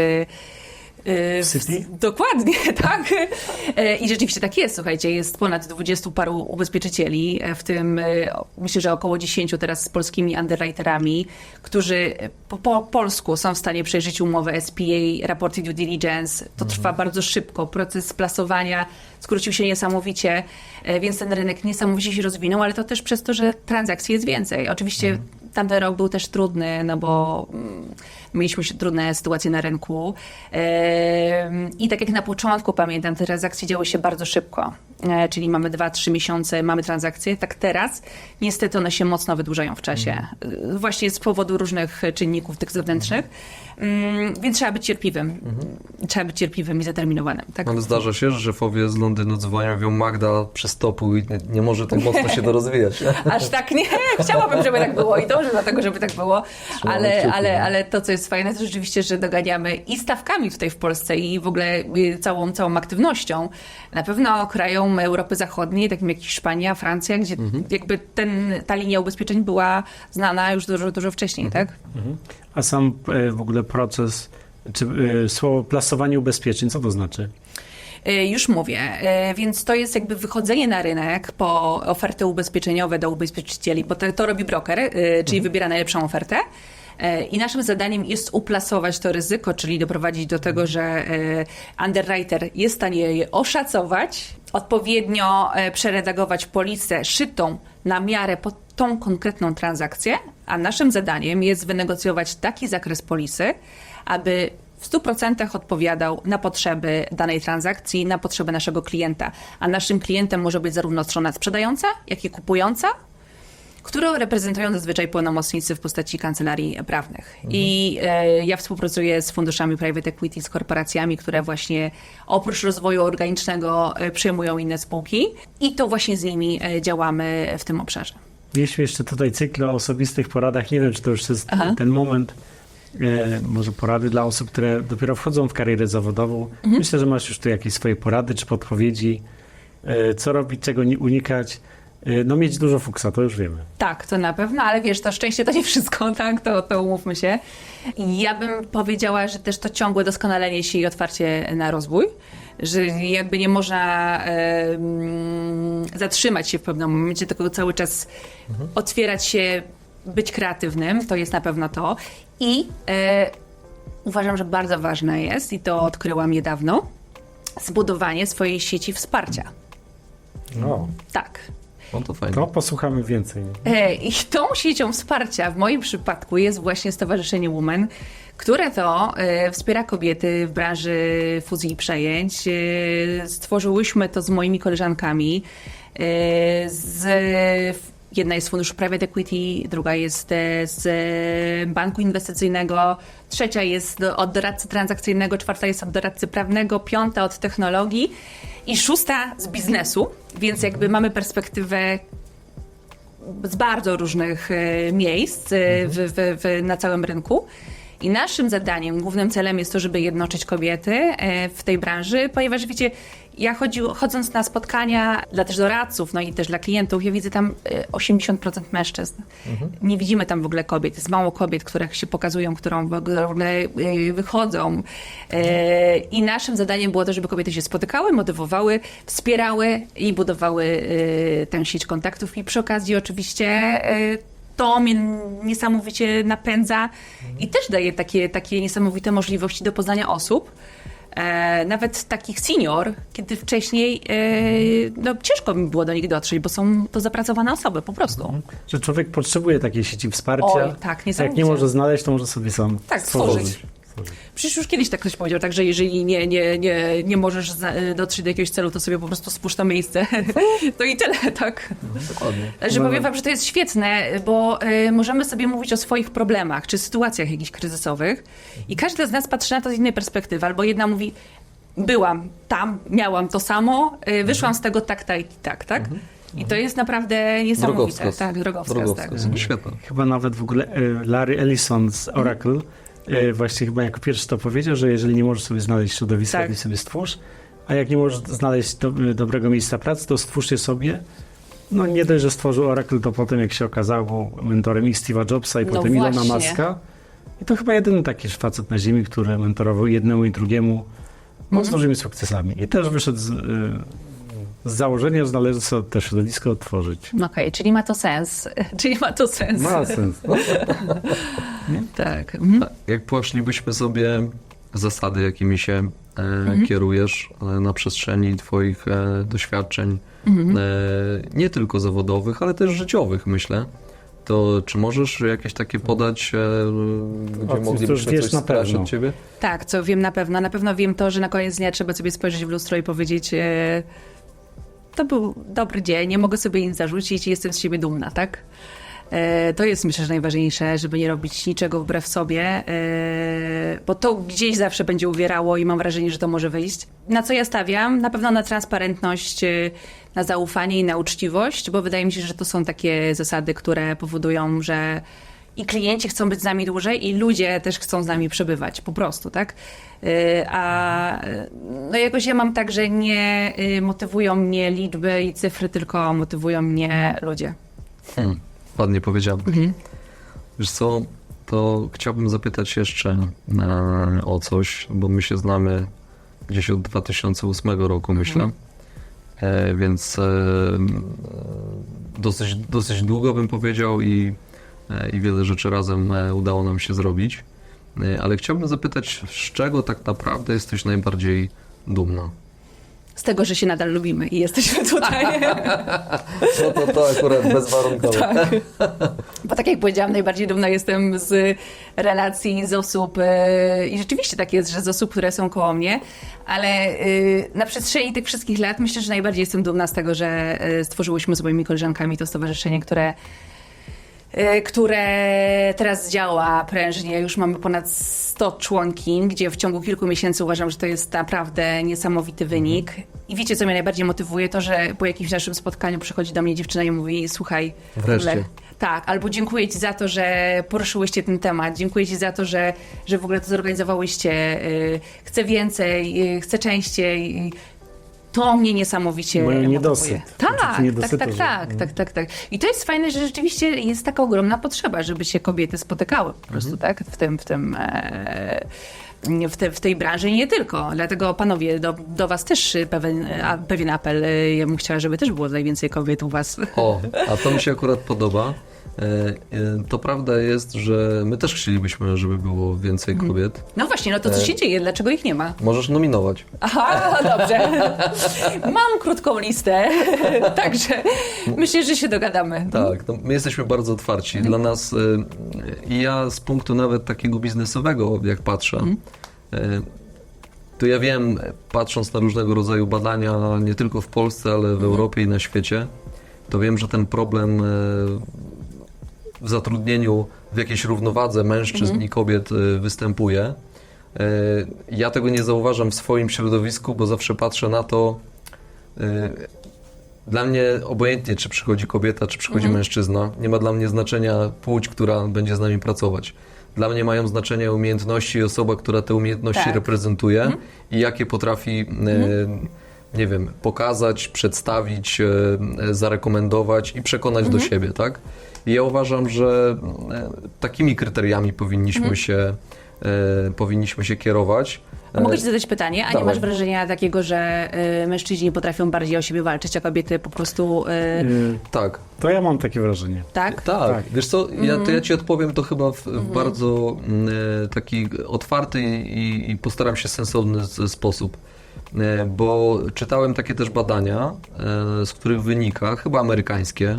Speaker 2: City?
Speaker 1: Dokładnie, tak. I rzeczywiście tak jest, słuchajcie, jest ponad 20 paru ubezpieczycieli, w tym myślę, że około 10 teraz z polskimi underwriterami, którzy po polsku są w stanie przejrzeć umowę SPA, raporty due diligence. To trwa bardzo szybko, proces plasowania skrócił się niesamowicie, więc ten rynek niesamowicie się rozwinął, ale to też przez to, że transakcji jest więcej. Oczywiście tamten rok był też trudny, no bo mieliśmy trudne sytuacje na rynku. I tak jak na początku pamiętam, te transakcje działy się bardzo szybko. Czyli mamy 2-3 miesiące, mamy transakcje. Tak teraz niestety one się mocno wydłużają w czasie. Właśnie z powodu różnych czynników tych zewnętrznych. Więc trzeba być cierpliwym. Trzeba być cierpliwym i zaterminowanym. Tak?
Speaker 3: Ale zdarza się, że szefowie z Londynu dzwonią, mówią: Magda, przestopuj, nie może tak mocno się dorozwijać.
Speaker 1: Aż tak nie. Chciałabym, żeby tak było i dążę do tego, żeby tak było. Ale to, co jest fajne, to rzeczywiście, że doganiamy i stawkami tutaj w Polsce i w ogóle całą aktywnością. Na pewno krajom Europy Zachodniej, takim jak Hiszpania, Francja, gdzie jakby ta linia ubezpieczeń była znana już dużo wcześniej, tak?
Speaker 2: A sam w ogóle proces, czy słowo plasowanie ubezpieczeń, co to znaczy?
Speaker 1: Już mówię, więc to jest jakby wychodzenie na rynek po oferty ubezpieczeniowe do ubezpieczycieli, bo to robi broker, czyli wybiera najlepszą ofertę. I naszym zadaniem jest uplasować to ryzyko, czyli doprowadzić do tego, że underwriter jest w stanie je oszacować, odpowiednio przeredagować polisę szytą na miarę pod tą konkretną transakcję, a naszym zadaniem jest wynegocjować taki zakres polisy, aby w 100% odpowiadał na potrzeby danej transakcji, na potrzeby naszego klienta. A naszym klientem może być zarówno strona sprzedająca, jak i kupująca, którą reprezentują zazwyczaj pełnomocnicy w postaci kancelarii prawnych. I ja współpracuję z funduszami private equity, z korporacjami, które właśnie oprócz rozwoju organicznego przejmują inne spółki i to właśnie z nimi działamy w tym obszarze.
Speaker 2: Mieliśmy jeszcze tutaj cykl o osobistych poradach. Nie wiem, czy to już jest ten moment. Może porady dla osób, które dopiero wchodzą w karierę zawodową. Myślę, że masz już tu jakieś swoje porady czy podpowiedzi, co robić, czego nie unikać. No mieć dużo fuksa, to już wiemy.
Speaker 1: Tak, to na pewno, ale wiesz, to szczęście to nie wszystko, tak? To umówmy się. I ja bym powiedziała, że też to ciągłe doskonalenie się i otwarcie na rozwój, że jakby nie można zatrzymać się w pewnym momencie, tylko cały czas otwierać się, być kreatywnym, to jest na pewno to. I uważam, że bardzo ważne jest, i to odkryłam niedawno, zbudowanie swojej sieci wsparcia.
Speaker 2: No.
Speaker 1: Tak.
Speaker 3: No to fajnie.
Speaker 2: To posłuchamy więcej.
Speaker 1: I tą siecią wsparcia w moim przypadku jest właśnie Stowarzyszenie WOM&AN, które to wspiera kobiety w branży fuzji i przejęć. Stworzyłyśmy to z moimi koleżankami. Jedna jest z funduszu private equity, druga jest z banku inwestycyjnego, trzecia jest od doradcy transakcyjnego, czwarta jest od doradcy prawnego, piąta od technologii i szósta z biznesu, więc jakby mamy perspektywę z bardzo różnych miejsc na całym rynku. I naszym zadaniem, głównym celem jest to, żeby jednoczyć kobiety w tej branży, ponieważ wiecie, ja chodząc na spotkania dla też doradców, no i też dla klientów, ja widzę tam 80% mężczyzn. Nie widzimy tam w ogóle kobiet. Jest mało kobiet, które się pokazują, które w ogóle wychodzą. I naszym zadaniem było to, żeby kobiety się spotykały, motywowały, wspierały i budowały tę sieć kontaktów. I przy okazji oczywiście to mnie niesamowicie napędza i też daje takie niesamowite możliwości do poznania osób. Nawet takich senior, kiedy wcześniej ciężko mi było do nich dotrzeć, bo są to zapracowane osoby po prostu.
Speaker 2: Że człowiek potrzebuje takiej sieci wsparcia.
Speaker 1: Oj, tak,
Speaker 2: Jak
Speaker 1: niesamowicie.
Speaker 2: nie może znaleźć, to może sobie sam
Speaker 1: stworzyć. Przecież już kiedyś tak ktoś powiedział, tak, że jeżeli nie możesz dotrzeć do jakiegoś celu, to sobie po prostu spójrz to miejsce. To i tyle, tak?
Speaker 3: Dokładnie.
Speaker 1: Że powiem wam, że to jest świetne, bo możemy sobie mówić o swoich problemach, czy sytuacjach jakichś kryzysowych i każdy z nas patrzy na to z innej perspektywy. Albo jedna mówi, byłam tam, miałam to samo, wyszłam z tego tak. I to jest naprawdę niesamowite.
Speaker 3: Drogowskaz.
Speaker 1: Tak, drogowskaz. Tak.
Speaker 3: Świetne.
Speaker 2: Chyba nawet w ogóle Larry Ellison z Oracle właśnie chyba jako pierwszy to powiedział, że jeżeli nie możesz sobie znaleźć środowiska,
Speaker 1: Tak.
Speaker 2: to sobie stwórz, a jak nie możesz znaleźć dobrego miejsca pracy, to stwórz je sobie. No nie dość, że stworzył Oracle, to potem jak się okazało, był mentorem i Steve'a Jobsa i potem Ilona
Speaker 1: właśnie.
Speaker 2: Muska. I to chyba jedyny taki facet na ziemi, który mentorował jednemu i drugiemu z dużymi sukcesami. I też wyszedł z założenia, że należy sobie to środowisko otworzyć.
Speaker 1: Okej, czyli ma to sens.
Speaker 2: Ma sens.
Speaker 1: Tak.
Speaker 3: Jak poszlibyśmy sobie zasady, jakimi się kierujesz na przestrzeni twoich doświadczeń, nie tylko zawodowych, ale też życiowych, myślę, to czy możesz jakieś takie podać, gdzie moglibyśmy
Speaker 2: wiesz
Speaker 3: coś
Speaker 2: na
Speaker 3: sprawdzić
Speaker 2: pewno.
Speaker 3: od ciebie?
Speaker 1: Tak, co wiem na pewno. Na pewno wiem to, że na koniec dnia trzeba sobie spojrzeć w lustro i powiedzieć, to był dobry dzień, nie mogę sobie nic zarzucić i jestem z siebie dumna, tak? To jest, myślę, że najważniejsze, żeby nie robić niczego wbrew sobie, bo to gdzieś zawsze będzie uwierało i mam wrażenie, że to może wyjść. Na co ja stawiam? Na pewno na transparentność, na zaufanie i na uczciwość, bo wydaje mi się, że to są takie zasady, które powodują, że i klienci chcą być z nami dłużej i ludzie też chcą z nami przebywać, po prostu, tak? A no jakoś ja mam tak, że nie motywują mnie liczby i cyfry, tylko motywują mnie ludzie.
Speaker 3: Ładnie powiedziane. Wiesz co, to chciałbym zapytać jeszcze o coś, bo my się znamy gdzieś od 2008 roku, myślę. Więc dosyć długo bym powiedział i wiele rzeczy razem udało nam się zrobić. Ale chciałbym zapytać, z czego tak naprawdę jesteś najbardziej dumna?
Speaker 1: Z tego, że się nadal lubimy i jesteśmy tutaj.
Speaker 3: No to akurat bezwarunkowo.
Speaker 1: Tak. Bo tak jak powiedziałam, najbardziej dumna jestem z relacji, z osób i rzeczywiście tak jest, że z osób, które są koło mnie, ale na przestrzeni tych wszystkich lat myślę, że najbardziej jestem dumna z tego, że stworzyłyśmy z moimi koleżankami to stowarzyszenie, które teraz działa prężnie. Już mamy ponad 100 członkiń, gdzie w ciągu kilku miesięcy uważam, że to jest naprawdę niesamowity wynik. I wiecie, co mnie najbardziej motywuje? To, że po jakimś naszym spotkaniu przychodzi do mnie dziewczyna i mówi, słuchaj,
Speaker 3: Wreszcie.
Speaker 1: tak, albo dziękuję ci za to, że poruszyłyście ten temat, dziękuję ci za to, że w ogóle to zorganizowałyście, chcę więcej, chcę częściej. To mnie niesamowicie
Speaker 2: Mają
Speaker 1: motywuje.
Speaker 2: niedosyt.
Speaker 1: Tak. I to jest fajne, że rzeczywiście jest taka ogromna potrzeba, żeby się kobiety spotykały po prostu, tak? W tej branży i nie tylko. Dlatego panowie, do was też pewien apel. Ja bym chciała, żeby też było najwięcej kobiet u was.
Speaker 3: O, a to mi się akurat podoba. To prawda jest, że my też chcielibyśmy, żeby było więcej kobiet.
Speaker 1: No właśnie, no to co się dzieje? Dlaczego ich nie ma?
Speaker 3: Możesz nominować.
Speaker 1: Aha, dobrze. Mam krótką listę, także myślę, że się dogadamy.
Speaker 3: Tak, no, my jesteśmy bardzo otwarci. Dla nas, i ja z punktu nawet takiego biznesowego, jak patrzę, to ja wiem, patrząc na różnego rodzaju badania, nie tylko w Polsce, ale w Europie i na świecie, to wiem, że ten problem w zatrudnieniu, w jakiejś równowadze mężczyzn i kobiet występuje. Ja tego nie zauważam w swoim środowisku, bo zawsze patrzę na to. Dla mnie obojętnie, czy przychodzi kobieta, czy przychodzi mężczyzna, nie ma dla mnie znaczenia płeć, która będzie z nami pracować. Dla mnie mają znaczenie umiejętności i osoba, która te umiejętności reprezentuje i jakie potrafi nie wiem, pokazać, przedstawić, zarekomendować i przekonać do siebie, tak? I ja uważam, że takimi kryteriami powinniśmy się kierować,
Speaker 1: A mogę Ci zadać pytanie, a nie
Speaker 3: Dawaj.
Speaker 1: masz wrażenia takiego, że mężczyźni potrafią bardziej o siebie walczyć, a kobiety po prostu...
Speaker 3: Tak.
Speaker 2: To ja mam takie wrażenie.
Speaker 1: tak?
Speaker 3: Tak, wiesz co, ja Ci odpowiem to chyba w bardzo taki otwarty i postaram się sensowny sposób, bo czytałem takie też badania, z których wynika, chyba amerykańskie,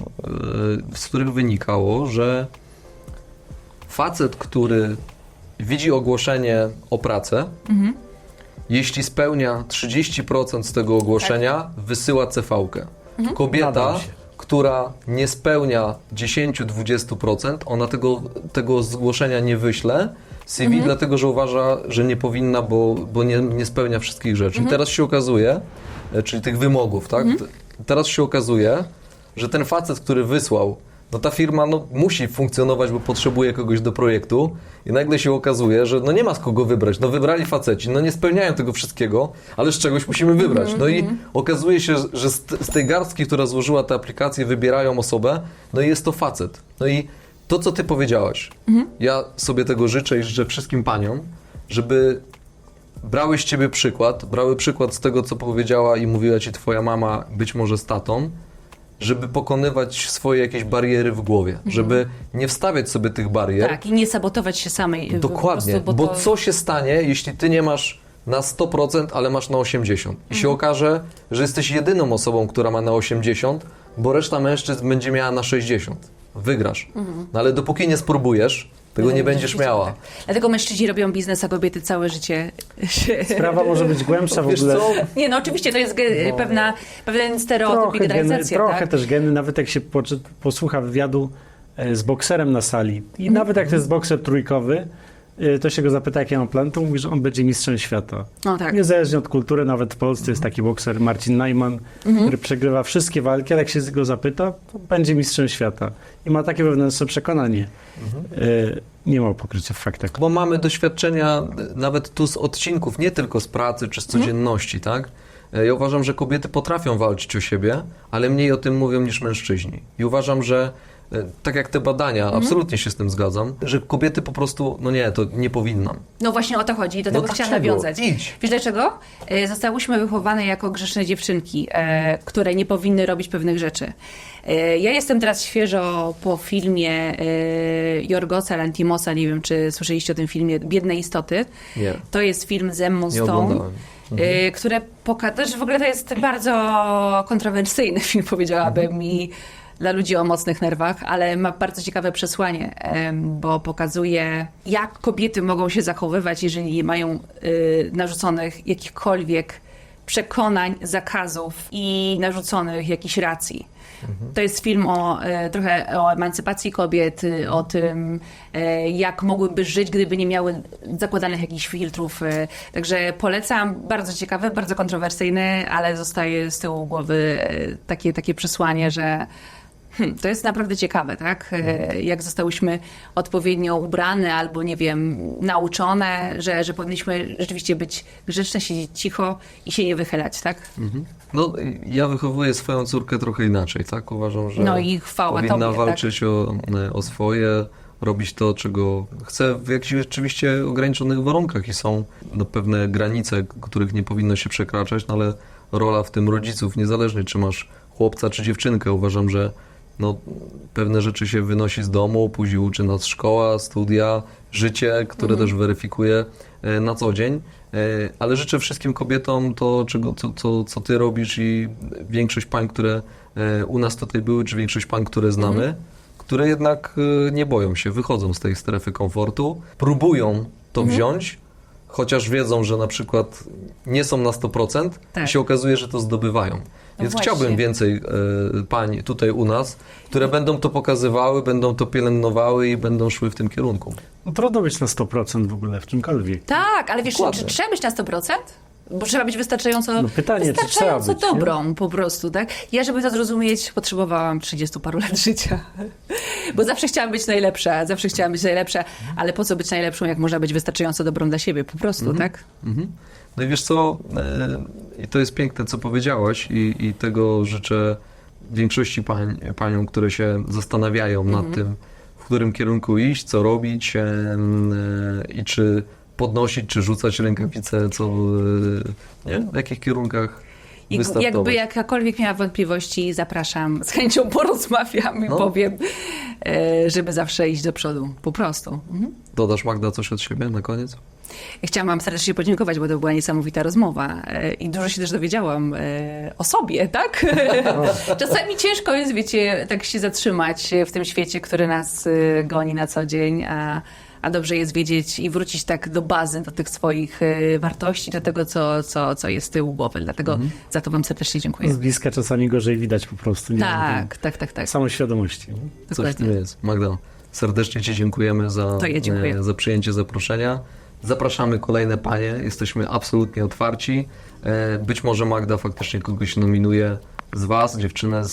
Speaker 3: z których wynikało, że facet, który widzi ogłoszenie o pracę, jeśli spełnia 30% z tego ogłoszenia, wysyła CV-kę. Kobieta,
Speaker 2: Nadam się.
Speaker 3: która nie spełnia 10-20%, ona tego zgłoszenia nie wyśle CV, dlatego że uważa, że nie powinna, bo nie spełnia wszystkich rzeczy. I teraz się okazuje, czyli tych wymogów, tak? Teraz się okazuje, że ten facet, który wysłał, no ta firma musi funkcjonować, bo potrzebuje kogoś do projektu i nagle się okazuje, że nie ma z kogo wybrać. Wybrali faceci, nie spełniają tego wszystkiego, ale z czegoś musimy wybrać. I okazuje się, że z tej garstki, która złożyła tę aplikację, wybierają osobę, i jest to facet. I to, co ty powiedziałaś, ja sobie tego życzę i życzę wszystkim paniom, żeby brały z ciebie przykład, brały przykład z tego, co powiedziała i mówiła ci twoja mama, być może z tatą, żeby pokonywać swoje jakieś bariery w głowie, żeby nie wstawiać sobie tych barier.
Speaker 1: Tak, i nie sabotować się samej.
Speaker 3: Dokładnie,
Speaker 1: po prostu,
Speaker 3: bo co się stanie, jeśli ty nie masz na 100%, ale masz na 80%? I się okaże, że jesteś jedyną osobą, która ma na 80%, bo reszta mężczyzn będzie miała na 60%. Wygrasz. Ale dopóki nie spróbujesz, tego nie będziesz miała.
Speaker 1: Tak. Dlatego mężczyźni robią biznes, a kobiety całe życie się...
Speaker 2: Sprawa może być głębsza w
Speaker 3: Wiesz
Speaker 2: ogóle.
Speaker 3: co?
Speaker 1: Nie, oczywiście to jest pewien stereotyp i generalizacja,
Speaker 2: trochę
Speaker 1: tak?
Speaker 2: też geny, nawet jak się posłucha wywiadu z bokserem na sali i nawet jak to jest bokser trójkowy, to się go zapyta, jaki ma plan, to mówi, że on będzie mistrzem świata.
Speaker 1: No tak.
Speaker 2: Niezależnie od kultury, nawet w Polsce jest taki bokser Marcin Najman, który przegrywa wszystkie walki, ale jak się go zapyta, to będzie mistrzem świata. I ma takie wewnętrzne przekonanie. Nie ma pokrycia w faktach.
Speaker 3: Bo mamy doświadczenia nawet tu z odcinków, nie tylko z pracy czy z codzienności, tak? Ja uważam, że kobiety potrafią walczyć o siebie, ale mniej o tym mówią niż mężczyźni. I uważam, że tak jak te badania, absolutnie się z tym zgadzam, że kobiety po prostu, to nie powinnam.
Speaker 1: No właśnie o to chodzi, do tego chciałam
Speaker 3: dlaczego?
Speaker 1: nawiązać.
Speaker 3: Idź.
Speaker 1: Wiesz dlaczego? Zostałyśmy wychowane jako grzeczne dziewczynki, które nie powinny robić pewnych rzeczy. Ja jestem teraz świeżo po filmie Jorgosa Lantimosa, nie wiem, czy słyszeliście o tym filmie, Biedne istoty.
Speaker 3: Nie.
Speaker 1: To jest film z Emmą
Speaker 3: Nie
Speaker 1: Stone,
Speaker 3: oglądałem.
Speaker 1: które w ogóle to jest bardzo kontrowersyjny film, powiedziałabym, i dla ludzi o mocnych nerwach, ale ma bardzo ciekawe przesłanie, bo pokazuje, jak kobiety mogą się zachowywać, jeżeli nie mają narzuconych jakichkolwiek przekonań, zakazów i narzuconych jakichś racji. To jest film trochę o emancypacji kobiet, o tym, jak mogłyby żyć, gdyby nie miały zakładanych jakichś filtrów. Także polecam, bardzo ciekawe, bardzo kontrowersyjne, ale zostaje z tyłu głowy takie przesłanie, że to jest naprawdę ciekawe, tak? Jak zostałyśmy odpowiednio ubrane albo, nie wiem, nauczone, że powinniśmy rzeczywiście być grzeczne, siedzieć cicho i się nie wychylać, tak?
Speaker 3: Ja wychowuję swoją córkę trochę inaczej, tak? Uważam, że
Speaker 1: i chwała
Speaker 3: powinna
Speaker 1: tobie,
Speaker 3: walczyć o swoje, robić to, czego chce w jakichś rzeczywiście ograniczonych warunkach i są pewne granice, których nie powinno się przekraczać, ale rola w tym rodziców, niezależnie czy masz chłopca czy dziewczynkę, uważam, że pewne rzeczy się wynosi z domu, później uczy nas szkoła, studia, życie, które też weryfikuje na co dzień. Ale życzę wszystkim kobietom to, co ty robisz i większość pań, które u nas tutaj były, czy większość pań, które znamy, które jednak nie boją się, wychodzą z tej strefy komfortu, próbują to wziąć, chociaż wiedzą, że na przykład nie są na 100% i się okazuje, że to zdobywają. Więc
Speaker 1: właśnie.
Speaker 3: chciałbym więcej pań tutaj u nas, które będą to pokazywały, będą to pielęgnowały i będą szły w tym kierunku.
Speaker 2: Trudno być na 100% w ogóle w czymkolwiek.
Speaker 1: Tak, ale wiesz,
Speaker 3: Dokładnie.
Speaker 1: czy trzeba być na 100%? Bo trzeba być wystarczająco,
Speaker 2: Pytanie, czy trzeba być,
Speaker 1: dobrą po prostu, tak? Ja, żeby to zrozumieć, potrzebowałam 30 paru lat życia. Bo zawsze chciałam być najlepsza, ale po co być najlepszą, jak można być wystarczająco dobrą dla siebie, po prostu, tak?
Speaker 3: No i wiesz co, i to jest piękne, co powiedziałaś i tego życzę większości paniom, które się zastanawiają nad tym, w którym kierunku iść, co robić i czy podnosić czy rzucać rękawice, nie? W jakich kierunkach wystartować.
Speaker 1: Jakby jakakolwiek miała wątpliwości, zapraszam, z chęcią porozmawiam i powiem, żeby zawsze iść do przodu, po prostu.
Speaker 3: Dodasz, Magda, coś od siebie na koniec?
Speaker 1: Ja chciałam Wam serdecznie podziękować, bo to była niesamowita rozmowa i dużo się też dowiedziałam o sobie, tak? Czasami ciężko jest, wiecie, tak się zatrzymać w tym świecie, który nas goni na co dzień, a dobrze jest wiedzieć i wrócić tak do bazy, do tych swoich wartości, do tego, co jest z tyłu głowy. Dlatego za to Wam serdecznie dziękuję.
Speaker 2: Z bliska czasami gorzej widać po prostu. Nie
Speaker 1: Tak.
Speaker 2: samoświadomości.
Speaker 3: Coś w tym jest. Magda, serdecznie Ci dziękujemy za przyjęcie zaproszenia. Zapraszamy kolejne panie, jesteśmy absolutnie otwarci. Być może Magda faktycznie kogoś nominuje z Was, dziewczynę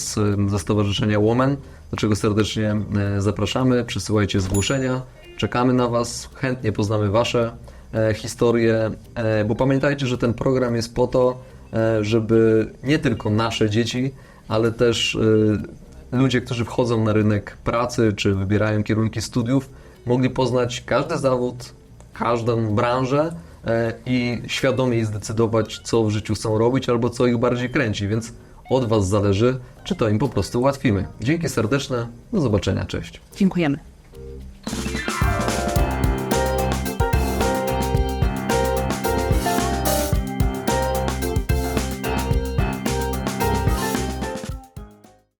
Speaker 3: ze stowarzyszenia WOM&AN, do czego serdecznie zapraszamy. Przysyłajcie zgłoszenia, czekamy na Was, chętnie poznamy Wasze historie, bo pamiętajcie, że ten program jest po to, żeby nie tylko nasze dzieci, ale też ludzie, którzy wchodzą na rynek pracy czy wybierają kierunki studiów, mogli poznać każdy zawód, każdą branżę i świadomie zdecydować, co w życiu chcą robić albo co ich bardziej kręci, więc od Was zależy, czy to im po prostu ułatwimy. Dzięki serdeczne, do zobaczenia, cześć.
Speaker 1: Dziękujemy.